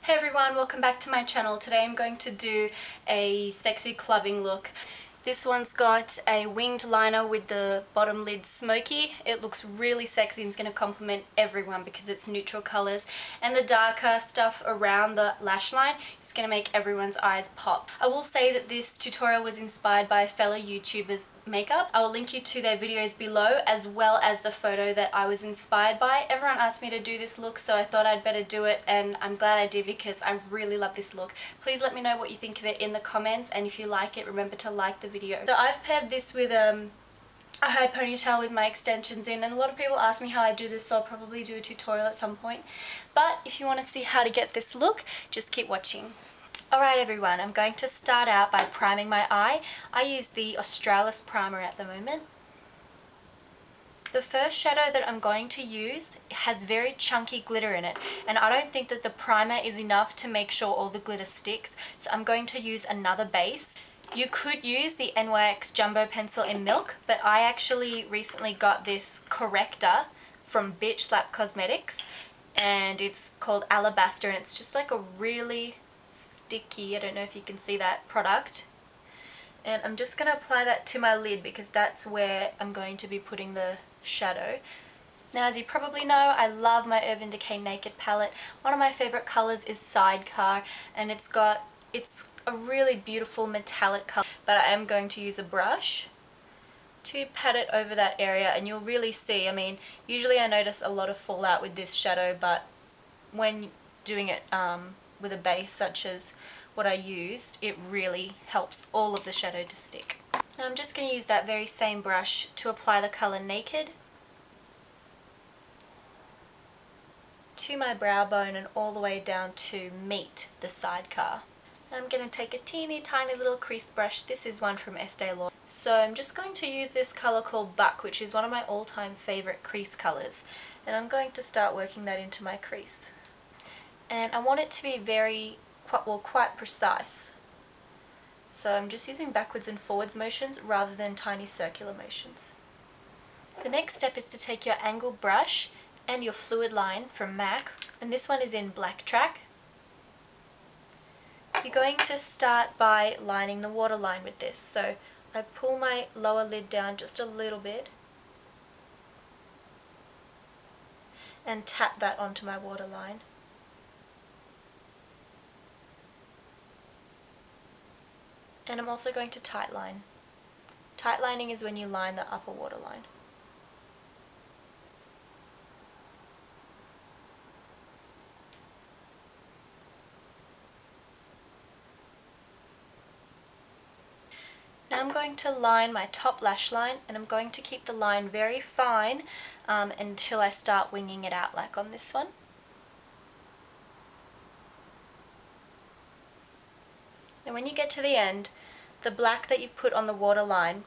Hey everyone, welcome back to my channel. Today I'm going to do a sexy clubbing look. This one's got a winged liner with the bottom lid smoky. It looks really sexy and it's going to complement everyone because it's neutral colours. And the darker stuff around the lash line is going to make everyone's eyes pop. I will say that this tutorial was inspired by fellow YouTubers' makeup. I will link you to their videos below as well as the photo that I was inspired by. Everyone asked me to do this look, so I thought I'd better do it, and I'm glad I did because I really love this look. Please let me know what you think of it in the comments, and if you like it, remember to like the video. So I've paired this with a high ponytail with my extensions in, and a lot of people ask me how I do this, so I'll probably do a tutorial at some point. But if you want to see how to get this look, just keep watching. Alright everyone, I'm going to start out by priming my eye. I use the Australis primer at the moment. The first shadow that I'm going to use has very chunky glitter in it, and I don't think that the primer is enough to make sure all the glitter sticks, so I'm going to use another base. You could use the NYX Jumbo Pencil in Milk, but I actually recently got this Corrector from Bitchslap Cosmetics, and it's called Alabastar, and it's just like a really sticky, I don't know if you can see that, product. And I'm just going to apply that to my lid because that's where I'm going to be putting the shadow. Now, as you probably know, I love my Urban Decay Naked palette. One of my favourite colours is Sidecar, and it's a really beautiful metallic colour, but I am going to use a brush to pat it over that area, and you'll really see, I mean, usually I notice a lot of fallout with this shadow, but when doing it with a base such as what I used, it really helps all of the shadow to stick. Now I'm just going to use that very same brush to apply the colour Naked to my brow bone and all the way down to meet the Sidecar. Now I'm going to take a teeny tiny little crease brush. This is one from Estee Lauder. So I'm just going to use this colour called Buck, which is one of my all-time favourite crease colours, and I'm going to start working that into my crease. And I want it to be quite precise. So I'm just using backwards and forwards motions rather than tiny circular motions. The next step is to take your angled brush and your Fluidline from MAC, and this one is in Blacktrack. You're going to start by lining the waterline with this. So I pull my lower lid down just a little bit and tap that onto my waterline. And I'm also going to tightline. Tightlining is when you line the upper waterline. Now I'm going to line my top lash line, and I'm going to keep the line very fine until I start winging it out like on this one. And when you get to the end, the black that you've put on the waterline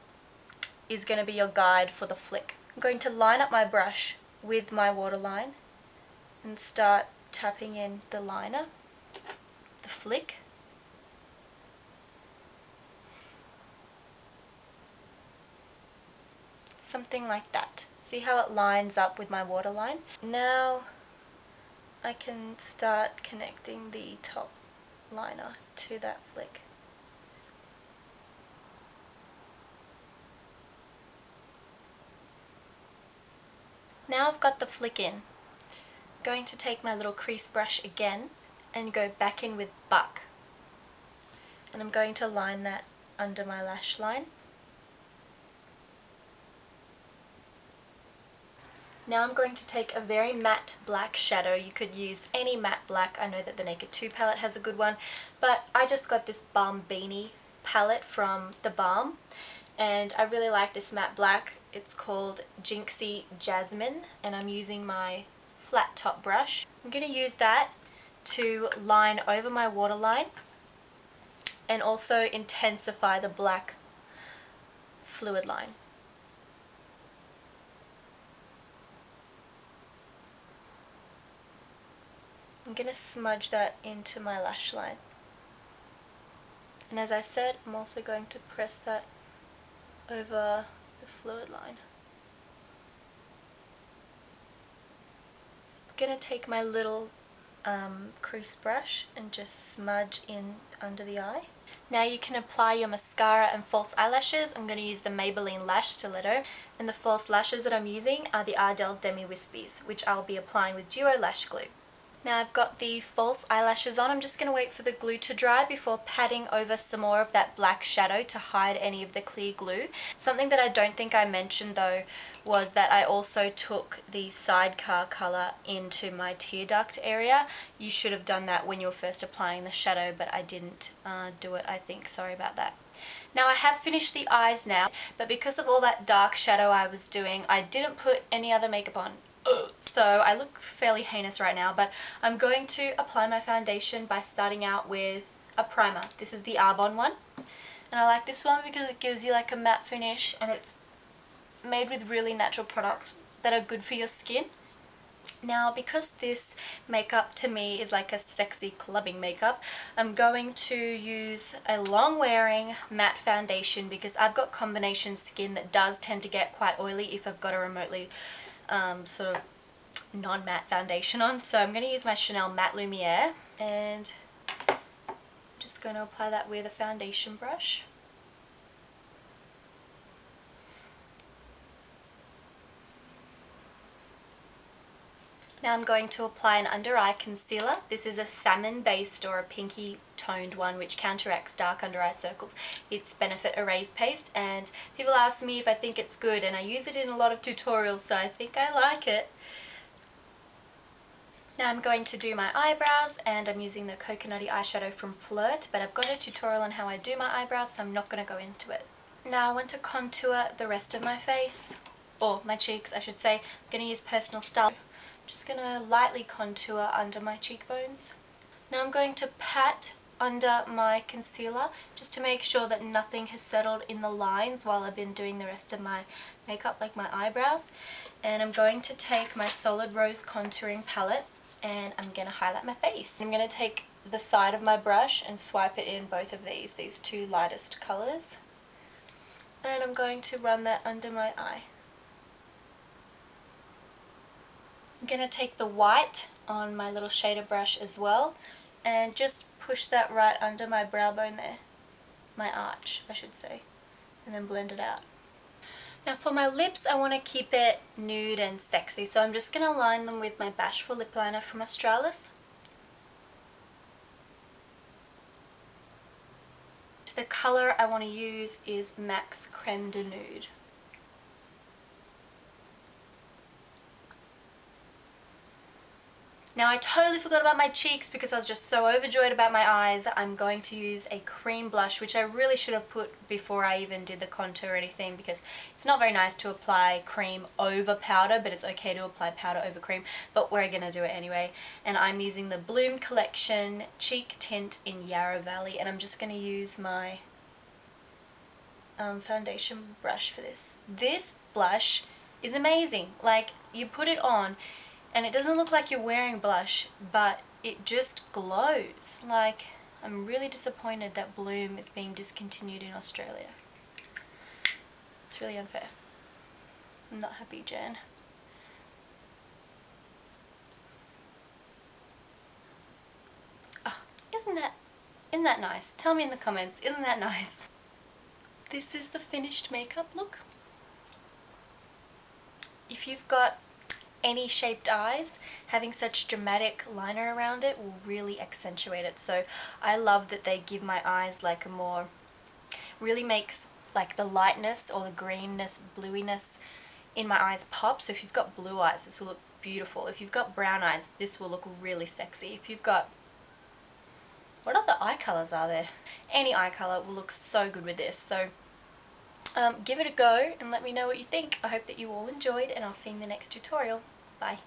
is going to be your guide for the flick. I'm going to line up my brush with my waterline and start tapping in the liner, the flick. Something like that. See how it lines up with my waterline? Now I can start connecting the top liner to that flick. Now I've got the flick in, I'm going to take my little crease brush again and go back in with Buck, and I'm going to line that under my lash line. Now I'm going to take a very matte black shadow. You could use any matte black. I know that the Naked 2 palette has a good one, but I just got this Balmbini palette from the Balm, and I really like this matte black. It's called Jinxie Jasmine, and I'm using my flat top brush. I'm going to use that to line over my waterline and also intensify the black fluid line. I'm going to smudge that into my lash line. And as I said, I'm also going to press that over the fluid line. I'm going to take my little crease brush and just smudge in under the eye. Now you can apply your mascara and false eyelashes. I'm going to use the Maybelline Lash Stiletto, and the false lashes that I'm using are the Ardell Demi Whispies, which I'll be applying with Duo Lash Glue. Now I've got the false eyelashes on. I'm just going to wait for the glue to dry before patting over some more of that black shadow to hide any of the clear glue. Something that I don't think I mentioned though was that I also took the sidecar colour into my tear duct area. You should have done that when you were first applying the shadow, but I didn't do it, I think. Sorry about that. Now I have finished the eyes now, but because of all that dark shadow I was doing, I didn't put any other makeup on. So I look fairly heinous right now, but I'm going to apply my foundation by starting out with a primer. This is the Arbonne one, and I like this one because it gives you like a matte finish, and it's made with really natural products that are good for your skin. Now because this makeup to me is like a sexy clubbing makeup, I'm going to use a long wearing matte foundation because I've got combination skin that does tend to get quite oily if I've got a remotely sort of non-matte foundation on. So I'm going to use my Chanel Matte Lumiere and just going to apply that with a foundation brush. Now I'm going to apply an under eye concealer. This is a salmon based or a pinky toned one which counteracts dark under eye circles. It's Benefit Erase Paste, and people ask me if I think it's good, and I use it in a lot of tutorials, so I think I like it. Now I'm going to do my eyebrows, and I'm using the coconutty eyeshadow from Flirt, but I've got a tutorial on how I do my eyebrows, so I'm not going to go into it. Now I want to contour the rest of my face, or my cheeks I should say. I'm going to use Personal Style. Just going to lightly contour under my cheekbones. Now I'm going to pat under my concealer just to make sure that nothing has settled in the lines while I've been doing the rest of my makeup, like my eyebrows. And I'm going to take my Solid Rose contouring palette and I'm going to highlight my face. I'm going to take the side of my brush and swipe it in both of these two lightest colours. And I'm going to run that under my eye. I'm going to take the white on my little shader brush as well and just push that right under my brow bone there, my arch I should say, and then blend it out. Now for my lips I want to keep it nude and sexy, so I'm just going to line them with my Bashful lip liner from Australis. The colour I want to use is Max Creme de Nude. Now I totally forgot about my cheeks because I was just so overjoyed about my eyes. I'm going to use a cream blush, which I really should have put before I even did the contour or anything, because it's not very nice to apply cream over powder, but it's okay to apply powder over cream, but we're going to do it anyway. And I'm using the Bloom Collection Cheek Tint in Yarra Valley, and I'm just going to use my foundation brush for this. This blush is amazing. Like, you put it on and it doesn't look like you're wearing blush, but it just glows. Like, I'm really disappointed that Bloom is being discontinued in Australia. It's really unfair. I'm not happy, Jan. Oh, isn't that nice? Tell me in the comments, isn't that nice? This is the finished makeup look. If you've got any shaped eyes, having such dramatic liner around it will really accentuate it. So I love that they give my eyes like a more, really makes like the lightness or the greenness, bluiness in my eyes pop. So if you've got blue eyes, this will look beautiful. If you've got brown eyes, this will look really sexy. If you've got, what other eye colours are there? Any eye colour will look so good with this. So give it a go and let me know what you think. I hope that you all enjoyed, and I'll see you in the next tutorial. Bye.